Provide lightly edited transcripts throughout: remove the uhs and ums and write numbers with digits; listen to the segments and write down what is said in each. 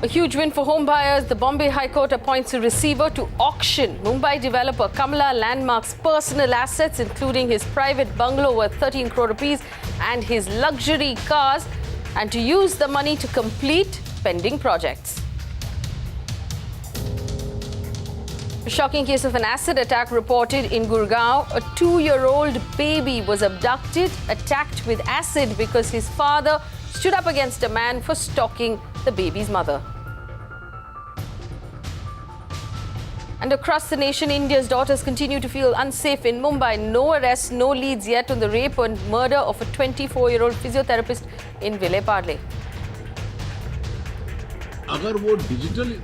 A huge win for home buyers. The Bombay High Court appoints a receiver to auction Mumbai developer Kamala Landmark's personal assets, including his private bungalow worth 13 crore rupees and his luxury cars, and to use the money to complete pending projects. A shocking case of an acid attack reported in Gurgaon. A 2-year-old baby was abducted, attacked with acid because his father stood up against a man for stalking the baby's mother. And across the nation, India's daughters continue to feel unsafe in Mumbai. No arrests, no leads yet on the rape and murder of a 24-year-old physiotherapist in Vile Parle. अगर वो digital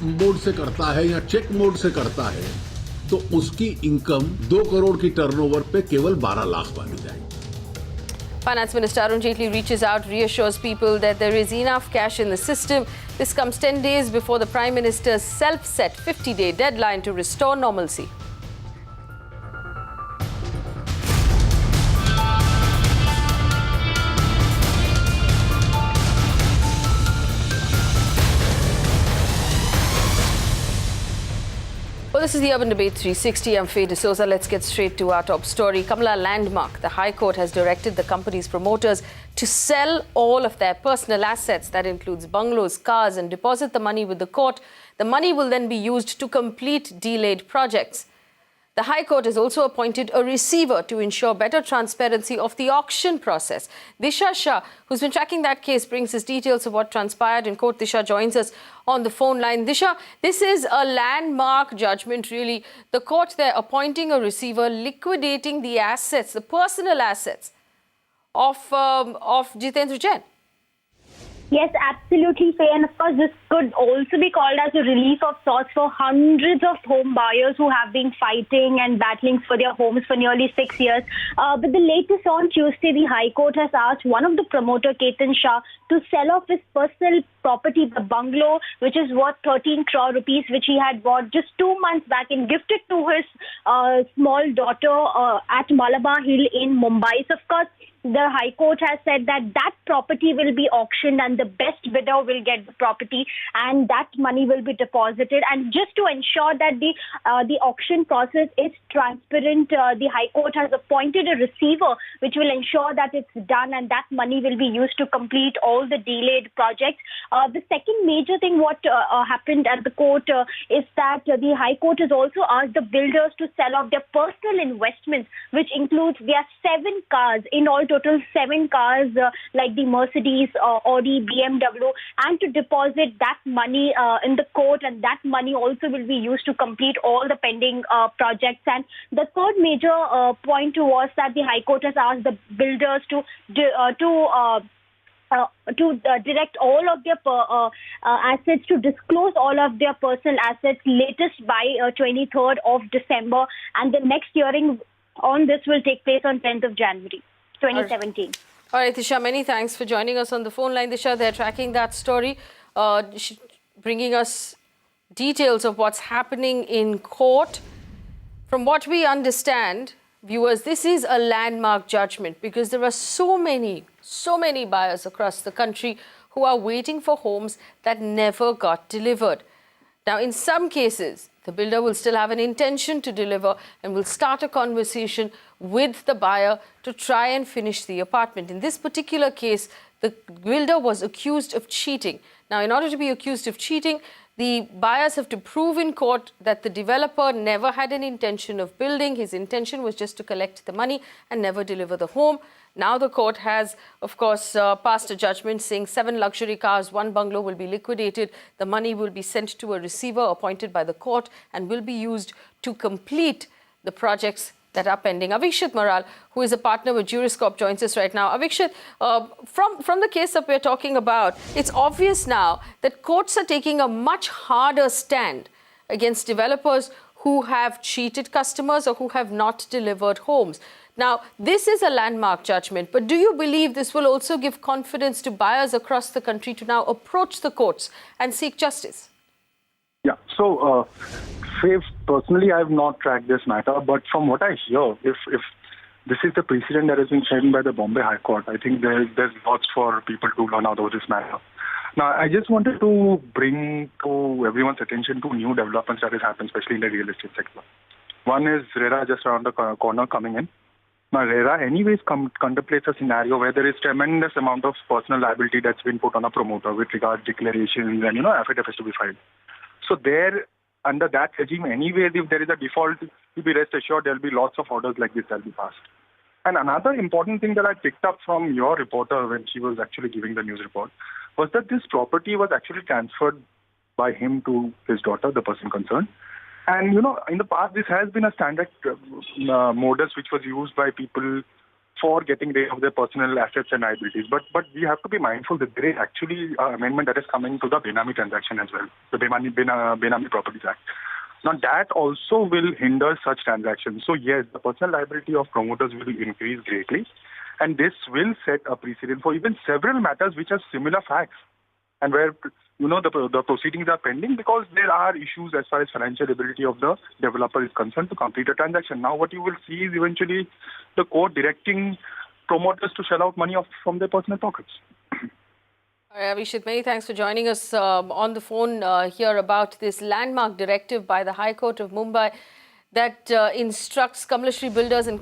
mode से करता है या check mode से करता है तो उसकी इनकम 2 करोड़ की टर्नओवर पे केवल 12 लाख मानी जाएगी. Finance Minister Arun Jaitley reaches out, reassures people that there is enough cash in the system. This comes 10 days before the Prime Minister's self-set 50-day deadline to restore normalcy. Well, this is the Urban Debate 360. I'm Faye D'Souza. Let's get straight to our top story. Kamala Landmark, the High Court has directed the company's promoters to sell all of their personal assets. That includes bungalows, cars, and deposit the money with the court. The money will then be used to complete delayed projects. The High Court has also appointed a receiver to ensure better transparency of the auction process. Disha Shah, who's been tracking that case, brings us details of what transpired in court. Disha joins us on the phone line. Disha, this is a landmark judgment, really. The court there appointing a receiver, liquidating the assets, the personal assets of Jitendra Jain. Yes, absolutely, Faye. And of course, this could also be called as a relief of sorts for hundreds of home buyers who have been fighting and battling for their homes for nearly 6 years. But the latest on Tuesday, the High Court has asked one of the promoter, Ketan Shah, to sell off his personal property, the bungalow, which is worth 13 crore rupees, which he had bought just 2 months back and gifted to his small daughter at Malabar Hill in Mumbai. So, of course, the High Court has said that that property will be auctioned and the best bidder will get the property and that money will be deposited. And just to ensure that the auction process is transparent, the High Court has appointed a receiver which will ensure that it's done and that money will be used to complete all the delayed projects. The second major thing what happened at the court is that the High Court has also asked the builders to sell off their personal investments, which includes their 7 cars, in all total 7 cars like the Mercedes, Audi, BMW, and to deposit that money in the court, and that money also will be used to complete all the pending projects. And the third major point was that the High Court has asked the builders to direct all of their assets, to disclose all of their personal assets latest by 23rd of December, and the next hearing on this will take place on 10th of January 2017. All right, Disha, many thanks for joining us on the phone line. Disha, they're tracking that story, bringing us details of what's happening in court. From what we understand, viewers, this is a landmark judgment because there are so many buyers across the country who are waiting for homes that never got delivered. Now, in some cases, the builder will still have an intention to deliver and will start a conversation with the buyer to try and finish the apartment. In this particular case, the builder was accused of cheating. Now, in order to be accused of cheating, the buyers have to prove in court that the developer never had an intention of building. His intention was just to collect the money and never deliver the home. Now the court has, of course, passed a judgment saying 7 luxury cars, 1 bungalow will be liquidated. The money will be sent to a receiver appointed by the court and will be used to complete the projects that are pending. Avikshit Maral, who is a partner with Juriscorp, joins us right now. Avikshit, from the case that we're talking about, it's obvious now that courts are taking a much harder stand against developers who have cheated customers or who have not delivered homes. Now, this is a landmark judgment, but do you believe this will also give confidence to buyers across the country to now approach the courts and seek justice? Yeah, so personally, I have not tracked this matter, but from what I hear, if this is the precedent that has been set by the Bombay High Court, I think there's lots for people to learn out of this matter. Now, I just wanted to bring to everyone's attention two new developments that has happened, especially in the real estate sector. One is RERA just around the corner coming in. Now, RERA anyways contemplates a scenario where there is tremendous amount of personal liability that's been put on a promoter with regards declarations and, affidavits to be filed. So there, under that regime anyway, if there is a default, you be rest assured there will be lots of orders like this that will be passed. And another important thing that I picked up from your reporter when she was actually giving the news report was that this property was actually transferred by him to his daughter, the person concerned. And, in the past, this has been a standard modus which was used by people for getting rid of their personal assets and liabilities. But we have to be mindful that there is actually an amendment that is coming to the Benami transaction as well, the Benami Properties Act. Now, that also will hinder such transactions. So, yes, the personal liability of promoters will increase greatly. And this will set a precedent for even several matters which have similar facts and where, the proceedings are pending because there are issues as far as financial ability of the developer is concerned to complete a transaction. Now, what you will see is eventually the court directing promoters to shell out money from their personal pockets. Abhishek, many thanks for joining us on the phone here about this landmark directive by the High Court of Mumbai that instructs Kamalashri builders in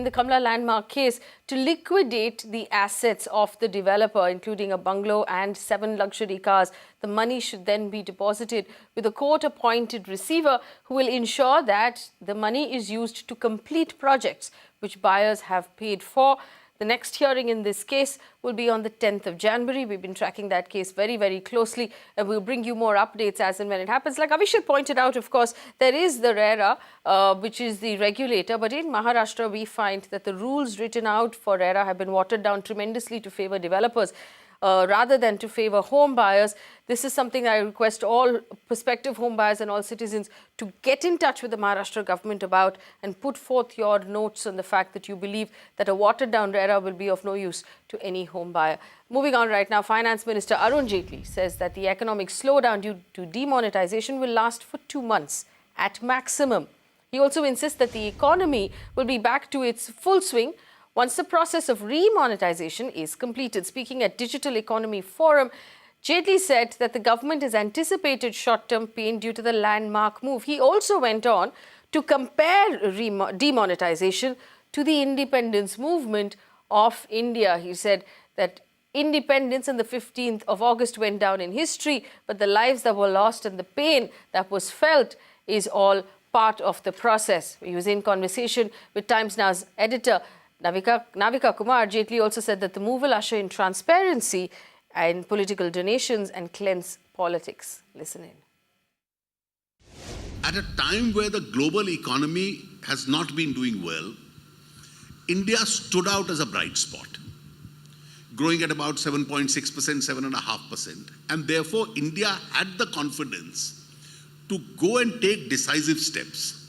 the Kamala landmark case to liquidate the assets of the developer, including a bungalow and 7 luxury cars. The money should then be deposited with a court-appointed receiver who will ensure that the money is used to complete projects which buyers have paid for. The next hearing in this case will be on the 10th of January. We've been tracking that case very, very closely, and we'll bring you more updates as and when it happens. Like Abhishek pointed out, of course, there is the RERA, which is the regulator. But in Maharashtra, we find that the rules written out for RERA have been watered down tremendously to favor developers. Rather than to favor home buyers. This is something I request all prospective home buyers and all citizens to get in touch with the Maharashtra government about and put forth your notes on the fact that you believe that a watered down RERA will be of no use to any home buyer. Moving on right now, Finance Minister Arun Jaitley says that the economic slowdown due to demonetization will last for 2 months at maximum. He also insists that the economy will be back to its full swing once the process of remonetization is completed. Speaking at Digital Economy Forum, Jaitley said that the government has anticipated short-term pain due to the landmark move. He also went on to compare demonetization to the independence movement of India. He said that independence on the 15th of August went down in history, but the lives that were lost and the pain that was felt is all part of the process. He was in conversation with Times Now's editor, Navika Kumar. Jaitley also said that the move will usher in transparency in political donations and cleanse politics. Listen in. At a time where the global economy has not been doing well, India stood out as a bright spot, growing at about 7.6%, 7.5%. And therefore, India had the confidence to go and take decisive steps.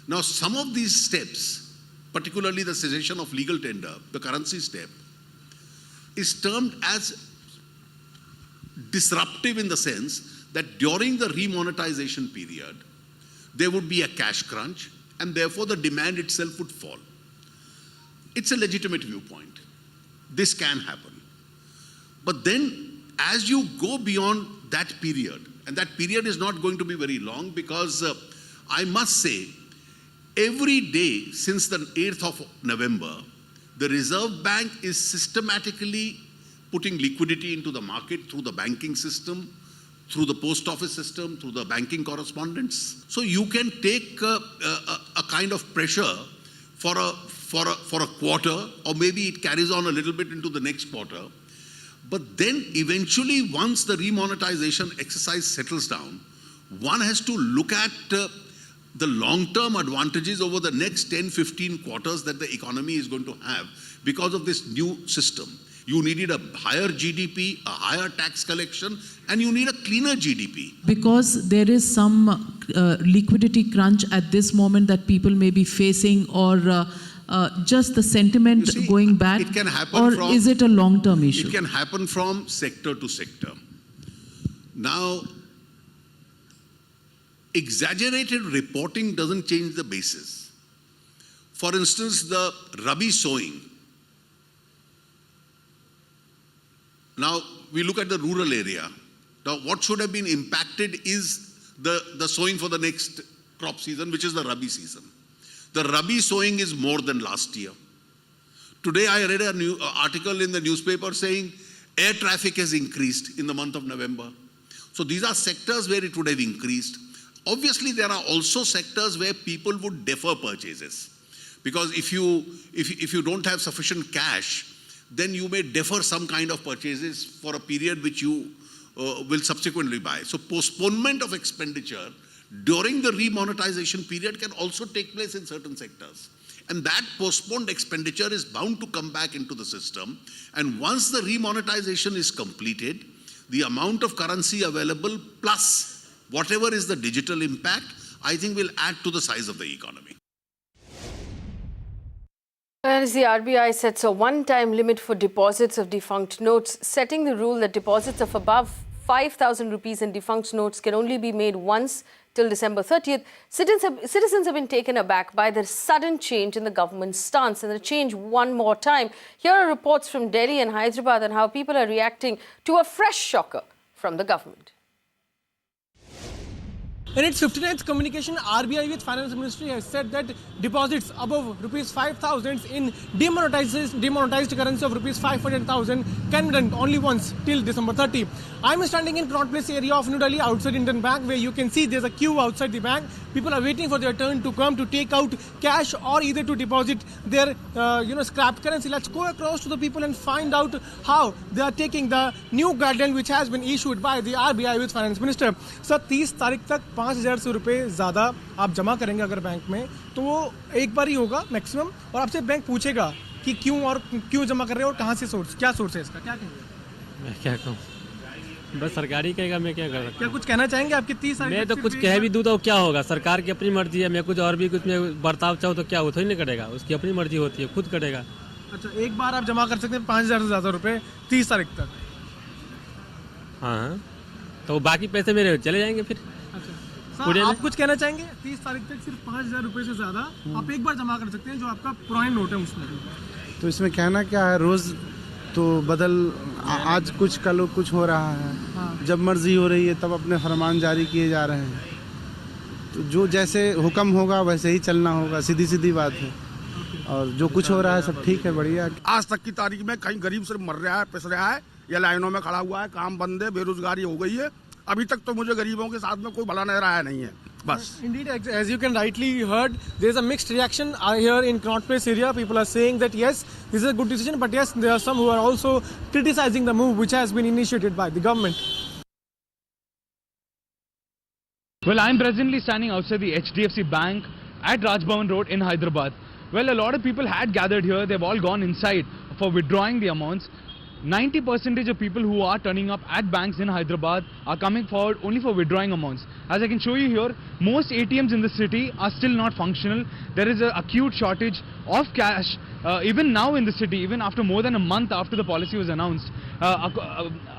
Now, some of these steps, particularly the cessation of legal tender, the currency step, is termed as disruptive in the sense that during the remonetization period, there would be a cash crunch and therefore the demand itself would fall. It's a legitimate viewpoint. This can happen. But then as you go beyond that period, and that period is not going to be very long because I must say, every day since the 8th of November, the Reserve Bank is systematically putting liquidity into the market through the banking system, through the post office system, through the banking correspondence. So you can take a kind of pressure for a quarter, or maybe it carries on a little bit into the next quarter. But then eventually, once the remonetization exercise settles down, one has to look at the long-term advantages over the next 10, 15 quarters that the economy is going to have because of this new system. You needed a higher GDP, a higher tax collection, and you need a cleaner GDP. Because there is some liquidity crunch at this moment that people may be facing, or just the sentiment going back, it can happen or is it a long-term issue? It can happen from sector to sector. Now, exaggerated reporting doesn't change the basis. For instance, the Rabi sowing. Now, we look at the rural area. Now, what should have been impacted is the sowing for the next crop season, which is the Rabi season. The Rabi sowing is more than last year. Today, I read an article in the newspaper saying air traffic has increased in the month of November. So these are sectors where it would have increased. Obviously, there are also sectors where people would defer purchases. Because if you don't have sufficient cash, then you may defer some kind of purchases for a period which you will subsequently buy. So postponement of expenditure during the remonetization period can also take place in certain sectors. And that postponed expenditure is bound to come back into the system. And once the remonetization is completed, the amount of currency available plus whatever is the digital impact, I think will add to the size of the economy. As the RBI sets a one-time limit for deposits of defunct notes, setting the rule that deposits of above 5,000 rupees in defunct notes can only be made once till December 30th, citizens have been taken aback by the sudden change in the government's stance and the change one more time. Here are reports from Delhi and Hyderabad on how people are reacting to a fresh shocker from the government. In its 59th communication, RBI with Finance Ministry has said that deposits above rupees 5,000 in demonetized currency of rupees 500,000 can be done only once till December 30. I'm standing in Connaught Place area of New Delhi outside Indian Bank, where you can see there's a queue outside the bank. People are waiting for their turn to come to take out cash or either to deposit their scrapped currency. Let's go across to the people and find out how they are taking the new guideline which has been issued by the RBI with Finance Minister. Sir, 30 तारीख तक 5,000 रुपये ज़्यादा आप जमा करेंगे अगर bank में तो वो एक बार ही होगा मैक्सिमम, और आपसे बैंक पूछेगा कि क्यों जमा कर रहे हो और कहाँ से क्या सोर्स है इसका, क्या कहेंगे? मैं क्या कहूँ, बस सरकारी कहेगा, मैं क्या कर सकता हूँ? क्या कुछ कहना चाहेंगे? आपकी 30 मैं तो कुछ कह भी दूँ तो क्या होगा, सरकार की अपनी मर्जी है। मैं कुछ और भी कुछ में बर्ताव चाहूँ तो क्या वो थोड़ी नहीं करेगा, उसकी अपनी मर्जी होती है, खुद करेगा। अच्छा, एक बार आप जमा कर सकते हैं 5,000 से ज़्यादा रुपये 30 तारीख तक? हाँ, तो बाकी पैसे मेरे चले जाएंगे फिर। सर, आप कुछ कहना चाहेंगे? 30 तारीख तक सिर्फ 5,000 रुपये से ज़्यादा आप एक बार जमा कर सकते हैं जो आपका पुराना नोट है उसमें। तो इसमें कहना क्या है, रोज़ तो आज कुछ कल कुछ हो रहा है। हाँ। जब मर्जी हो रही है तब अपने फरमान जारी किए जा रहे हैं, तो जो जैसे हुक्म होगा वैसे ही चलना होगा, सीधी बात है। और जो कुछ हो रहा है सब ठीक है, बढ़िया। आज तक की तारीख में कहीं गरीब सिर्फ मर रहा है, पिस रहा है या लाइनों में खड़ा हुआ है, काम बंद है, बेरोजगारी हो गई है। अभी तक तो मुझे गरीबों के साथ में कोई भला नजर आया नहीं है, बस। Indeed, as you can rightly heard, there is a mixed reaction here in Connaught Place area. People are saying that yes, this is a good decision, but yes, there are some who are also criticizing the move which has been initiated by the government. Well, I'm presently standing outside the HDFC Bank at Rajbhavan Road in Hyderabad. Well, a lot of people had gathered here. They've all gone inside for withdrawing the amounts. 90% of people who are turning up at banks in Hyderabad are coming forward only for withdrawing amounts. As I can show you here, most ATMs in the city are still not functional. There is an acute shortage of cash even now in the city, even after more than a month after the policy was announced.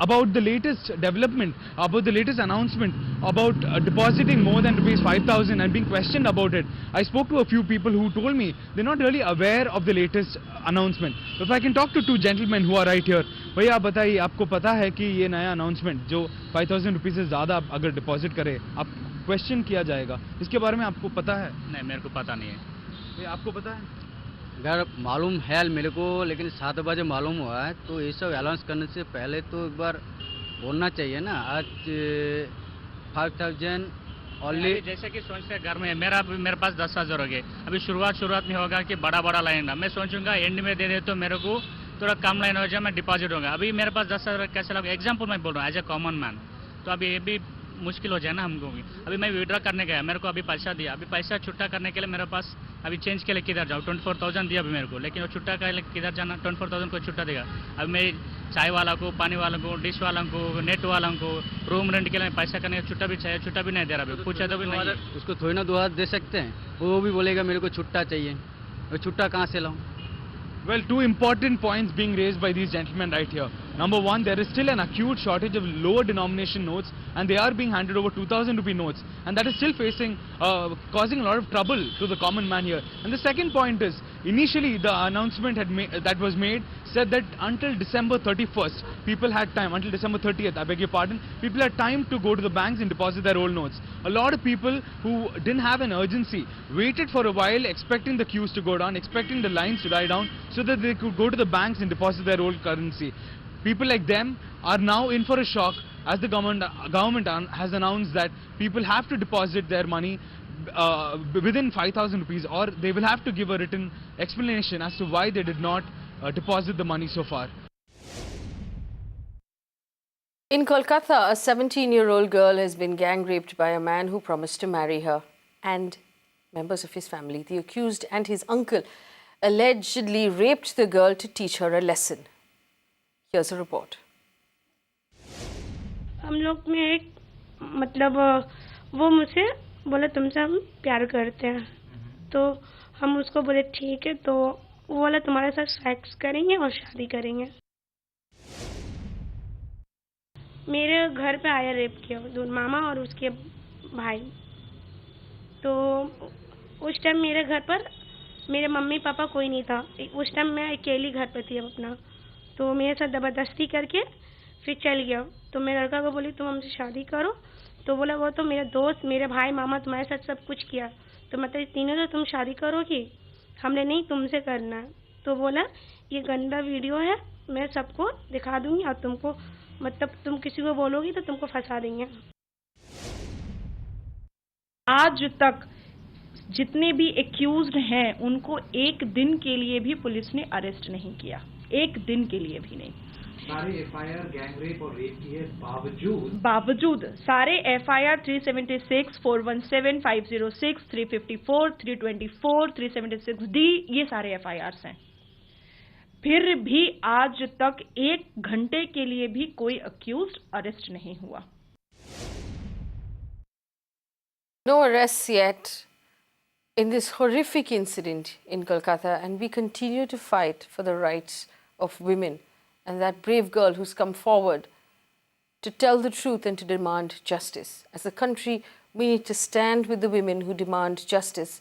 About the latest development, about the latest announcement about depositing more than rupees 5,000 and being questioned about it, I spoke to a few people who told me they're not really aware of the latest announcement. If I can talk to two gentlemen who are right here. भैया आप बताइए, आपको पता है कि ये नया announcement जो 5,000 रुपीज़ से ज़्यादा अगर डिपॉजिट करे आप क्वेश्चन किया जाएगा, इसके बारे में आपको पता है? नहीं, मेरे को पता नहीं है। ये आपको पता है? अगर मालूम है मेरे को, लेकिन 7 बजे मालूम हुआ है, तो ये सब अनाउंस करने से पहले तो एक बार बोलना चाहिए ना। आज 5,000 ओनली, जैसे कि सोचते घर में मेरे पास 10,000 हो गए। अभी शुरुआत में होगा कि बड़ा लाइन, मैं सोचूंगा एंड में दे दे तो मेरे को थोड़ा कम लाइन हो जाए, मैं डिपॉजिट होगा। अभी मेरे पास 10,000 कैसे लगा, एग्जाम्पल मैं बोल रहा हूँ एज ए कॉमन मैन, तो अभी ये भी मुश्किल हो जाए ना हमको भी। अभी मैं विड्रॉ करने गया, मेरे को अभी पैसा दिया, अभी पैसा छुट्टा करने के लिए मेरे पास अभी चेंज के लिए किधर जाऊँ? 24,000 दिया अभी मेरे को, लेकिन वो छुट्टा के लिए किधर जाना? 24,000 को छुट्टा देगा। अभी मैं चाय वाला को, पानी वाला को, डिश वाला को, नेट वाला को, रूम रेंट के लिए पैसा करने का छुट्टा भी चाहिए, छुट्टा भी नहीं दे रहा। पूछा तो भी नहीं, उसको थोड़ी ना 2 हाथ दे सकते हैं, वो भी बोलेगा मेरे को छुट्टा चाहिए, वो छुट्टा कहाँ से लाऊँ? Well, two important points being raised by these gentlemen right here. Number one, there is still an acute shortage of lower denomination notes, and they are being handed over 2,000 rupee notes, and that is still causing a lot of trouble to the common man here. And the second point is, Initially, the announcement that was made said that until December 31st, people had time, until December 30th, I beg your pardon, people had time to go to the banks and deposit their old notes. A lot of people who didn't have an urgency waited for a while, expecting the queues to go down, expecting the lines to die down, so that they could go to the banks and deposit their old currency. People like them are now in for a shock, as the government has announced that people have to deposit their money within 5,000 rupees, or they will have to give a written explanation as to why they did not deposit the money so far. In Kolkata, a 17-year-old girl has been gang raped by a man who promised to marry her and members of his family. The accused and his uncle allegedly raped the girl to teach her a lesson. Here's a report. हम लोग में एक मतलब वो मुझसे बोला तुमसे हम प्यार करते हैं, तो हम उसको बोले ठीक है, तो वो बोला तुम्हारे साथ सेक्स करेंगे और शादी करेंगे. मेरे घर पे आया रेप किया दो मामा और उसके भाई. तो उस टाइम मेरे घर पर मेरे मम्मी पापा कोई नहीं था. उस टाइम मैं अकेली घर पे थी अपना. तो मेरे साथ ज़बरदस्ती करके फिर चल गया. तो मैं लड़का को बोली तुम हमसे शादी करो. तो बोला वो तो मेरे दोस्त मेरे भाई मामा तुम्हारे साथ सब कुछ किया, तो मतलब तीनों से तुम शादी करोगी. हमने नहीं तुमसे करना. तो बोला ये गंदा वीडियो है, मैं सबको दिखा दूंगी और तुमको मतलब तुम किसी को बोलोगी तो तुमको फंसा देंगे. आज तक जितने भी एक्यूज्ड हैं उनको एक दिन के लिए भी पुलिस ने अरेस्ट नहीं किया, एक दिन के लिए भी नहीं. सारे एफआईआर गैंग रेप और रेप की है बावजूद सारे एफआईआर 376, 417, 506, 354, 324, 376D ये सारे एफआईआर्स हैं. फिर भी आज तक एक घंटे के लिए भी कोई अक्यूज्ड अरेस्ट नहीं हुआ. No arrests yet in this horrific incident in Kolkata, and we continue to fight for the rights of women and that brave girl who's come forward to tell the truth and to demand justice. As a country, we need to stand with the women who demand justice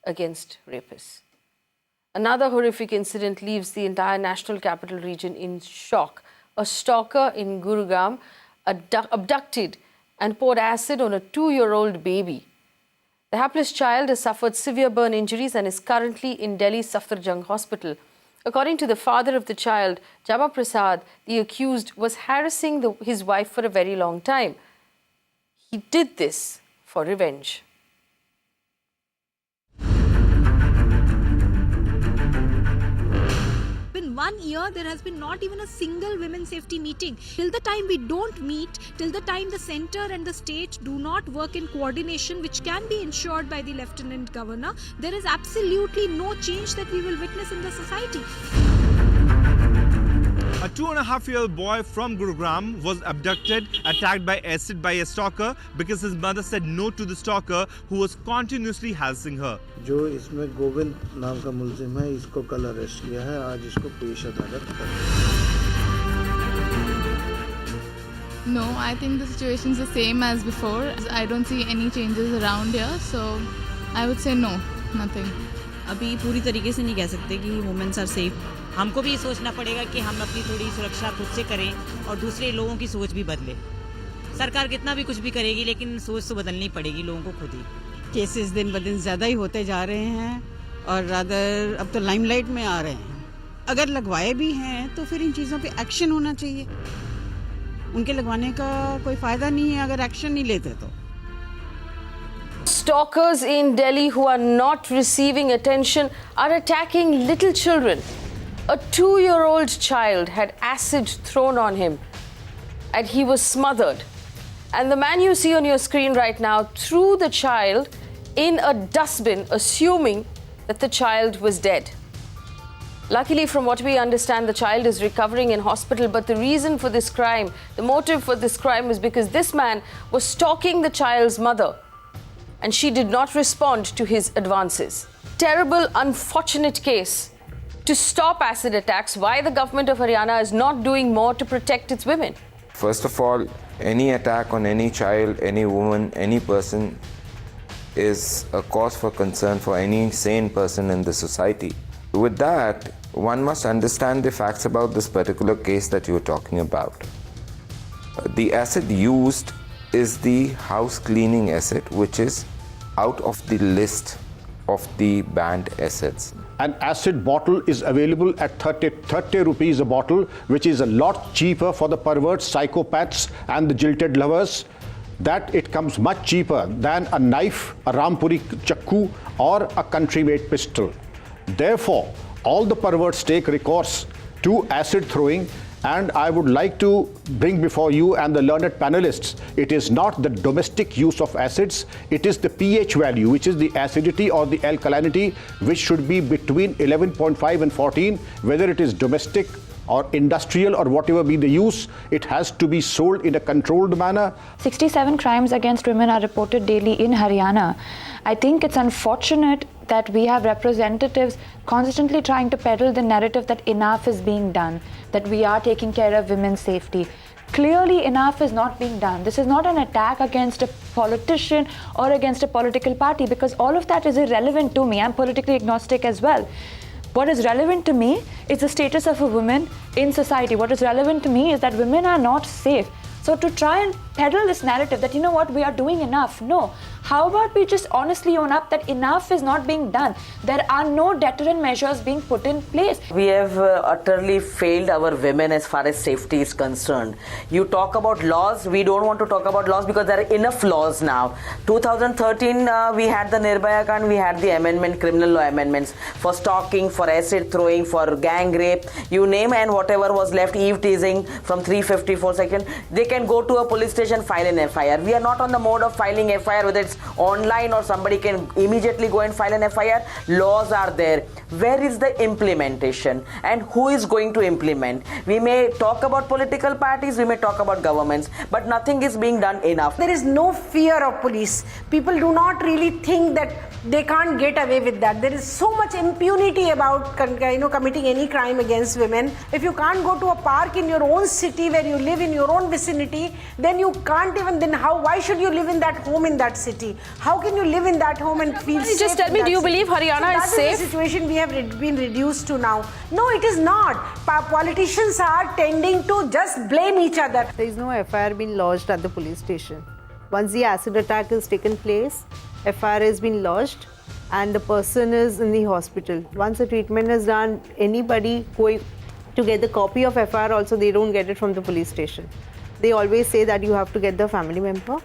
against rapists. Another horrific incident leaves the entire national capital region in shock. A stalker in Gurugram abducted and poured acid on a 2-year-old baby. The hapless child has suffered severe burn injuries and is currently in Delhi's Safdarjung Hospital. According to the father of the child, Jama Prasad, the accused was harassing his wife for a very long time. He did this for revenge. In 1 year, there has been not even a single women's safety meeting. Till the time we don't meet, till the time the centre and the state do not work in coordination, which can be ensured by the Lieutenant Governor, there is absolutely no change that we will witness in the society. A 2.5-year-old boy from Gurugram was abducted, attacked by acid by a stalker because his mother said no to the stalker who was continuously harassing her. जो इसमें गोविंद नाम का मुलजिम है, इसको कल arrest किया है. आज इसको पेश अदालत कर. No, I think the situation is the same as before. I don't see any changes around here, so I would say no, nothing. अभी पूरी तरीके से नहीं कह सकते कि वुमेन्स आर सेफ. हमको भी सोचना पड़ेगा कि हम अपनी थोड़ी सुरक्षा खुद से करें और दूसरे लोगों की सोच भी बदले. सरकार कितना भी कुछ भी करेगी, लेकिन सोच तो बदलनी पड़ेगी लोगों को खुद ही. केसेस दिन ब दिन ज़्यादा ही होते जा रहे हैं और रादर अब तो लाइमलाइट में आ रहे हैं. अगर लगवाए भी हैं तो फिर इन चीज़ों पे एक्शन होना चाहिए. उनके लगवाने का कोई फ़ायदा नहीं है अगर एक्शन नहीं लेते तो. Stalkers in Delhi who are not receiving attention are attacking little children. A 2-year-old child had acid thrown on him and he was smothered. And the man you see on your screen right now threw the child in a dustbin, assuming that the child was dead. Luckily, from what we understand, the child is recovering in hospital, but the reason for this crime, the motive for this crime was because this man was stalking the child's mother and she did not respond to his advances. Terrible, unfortunate case. To stop acid attacks, why the government of Haryana is not doing more to protect its women? First of all, any attack on any child, any woman, any person is a cause for concern for any sane person in the society. with that, one must understand the facts about this particular case that you're talking about. The acid used is the house cleaning acid, which is out of the list of the banned acids. An acid bottle is available at 30 rupees a bottle, which is a lot cheaper for the perverts, psychopaths and the jilted lovers. That it comes much cheaper than a knife, a Rampuri chakku or a country-made pistol. Therefore, all the perverts take recourse to acid throwing, and I would like to bring before you and the learned panelists, it is not the domestic use of acids, it is the pH value, which is the acidity or the alkalinity, which should be between 11.5 and 14, whether it is domestic or industrial or whatever be the use, it has to be sold in a controlled manner. 67 crimes against women are reported daily in Haryana. I think it's unfortunate that we have representatives constantly trying to peddle the narrative that enough is being done, that we are taking care of women's safety. Clearly enough is not being done. This is not an attack against a politician or against a political party, because all of that is irrelevant to me. I'm politically agnostic as well. What is relevant to me is the status of a woman in society. What is relevant to me is that women are not safe. So to try and peddle this narrative that, you know what, we are doing enough. No. How about we just honestly own up that enough is not being done? There are no deterrent measures being put in place. We have utterly failed our women as far as safety is concerned. You talk about laws, we don't want to talk about laws because there are enough laws now. 2013, we had the Nirbhaya Kand, we had the amendment, criminal law amendments for stalking, for acid throwing, for gang rape, you name, and whatever was left, eve teasing from 354 seconds, they can go to a police station, file an FIR. We are not on the mode of filing FIR, whether it's online or somebody can immediately go and file an FIR. Laws are there. Where is the implementation and who is going to implement? We may talk about political parties, we may talk about governments, but nothing is being done enough. There is no fear of police. People do not really think that they can't get away with that. There is so much impunity about committing any crime against women. If you can't go to a park in your own city where you live in your own vicinity, then you can't even, why should you live in that home in that city? How can you live in that home and feel safe? Just tell me, do you believe Haryana is safe? That is the situation we have been reduced to now. No, it is not. Politicians are tending to just blame each other. There is no FIR being lodged at the police station. Once the acid attack has taken place, FIR has been lodged and the person is in the hospital. Once the treatment is done, anybody going to get the copy of FIR also, they don't get it from the police station. They always say that you have to get the family member,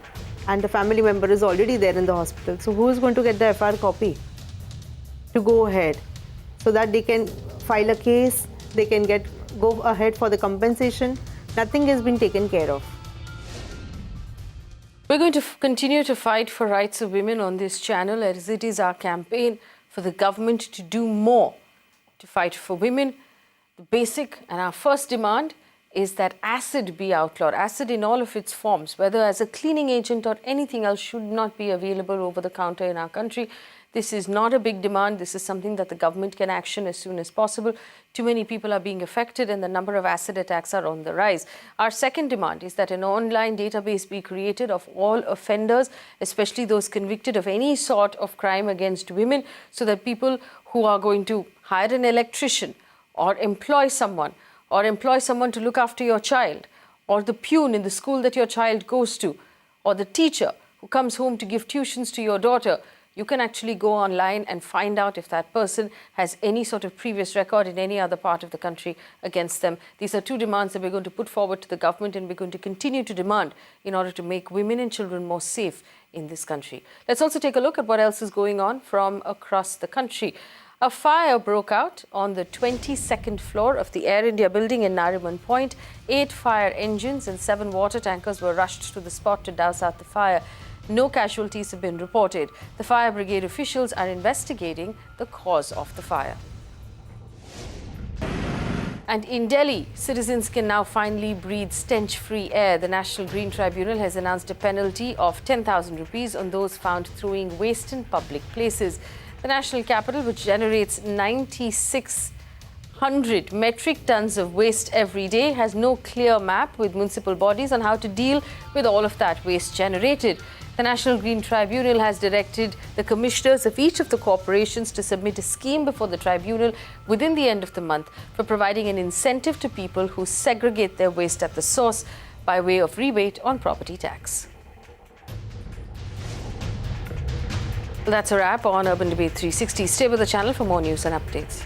and the family member is already there in the hospital. So who is going to get the FIR copy to go ahead so that they can file a case, they can go ahead for the compensation? Nothing has been taken care of. We're going to continue to fight for rights of women on this channel, as it is our campaign for the government to do more to fight for women. The basic and our first demand is that acid be outlawed. Acid in all of its forms, whether as a cleaning agent or anything else, should not be available over the counter in our country. This is not a big demand. This is something that the government can action as soon as possible. Too many people are being affected and the number of acid attacks are on the rise. Our second demand is that an online database be created of all offenders, especially those convicted of any sort of crime against women, so that people who are going to hire an electrician or employ someone to look after your child, or the peon in the school that your child goes to, or the teacher who comes home to give tuitions to your daughter, you can actually go online and find out if that person has any sort of previous record in any other part of the country against them. These are two demands that we're going to put forward to the government, and we're going to continue to demand in order to make women and children more safe in this country. Let's also take a look at what else is going on from across the country. A fire broke out on the 22nd floor of the Air India building in Nariman Point. 8 fire engines and 7 water tankers were rushed to the spot to douse out the fire. No casualties have been reported. The fire brigade officials are investigating the cause of the fire. And in Delhi, citizens can now finally breathe stench-free air. The National Green Tribunal has announced a penalty of 10,000 rupees on those found throwing waste in public places. The national capital, which generates 9,600 metric tons of waste every day, has no clear map with municipal bodies on how to deal with all of that waste generated. The National Green Tribunal has directed the commissioners of each of the corporations to submit a scheme before the tribunal within the end of the month for providing an incentive to people who segregate their waste at the source by way of rebate on property tax. That's a wrap on Urban Debate 360. Stay with the channel for more news and updates.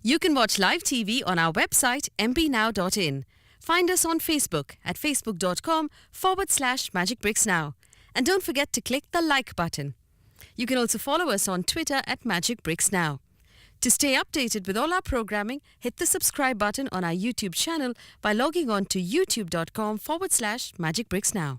You can watch live TV on our website mpnow.in. Find us on Facebook at facebook.com/magicbricksnow. And don't forget to click the like button. You can also follow us on Twitter at magicbricksnow. To stay updated with all our programming, hit the subscribe button on our YouTube channel by logging on to youtube.com/magicbricksnow.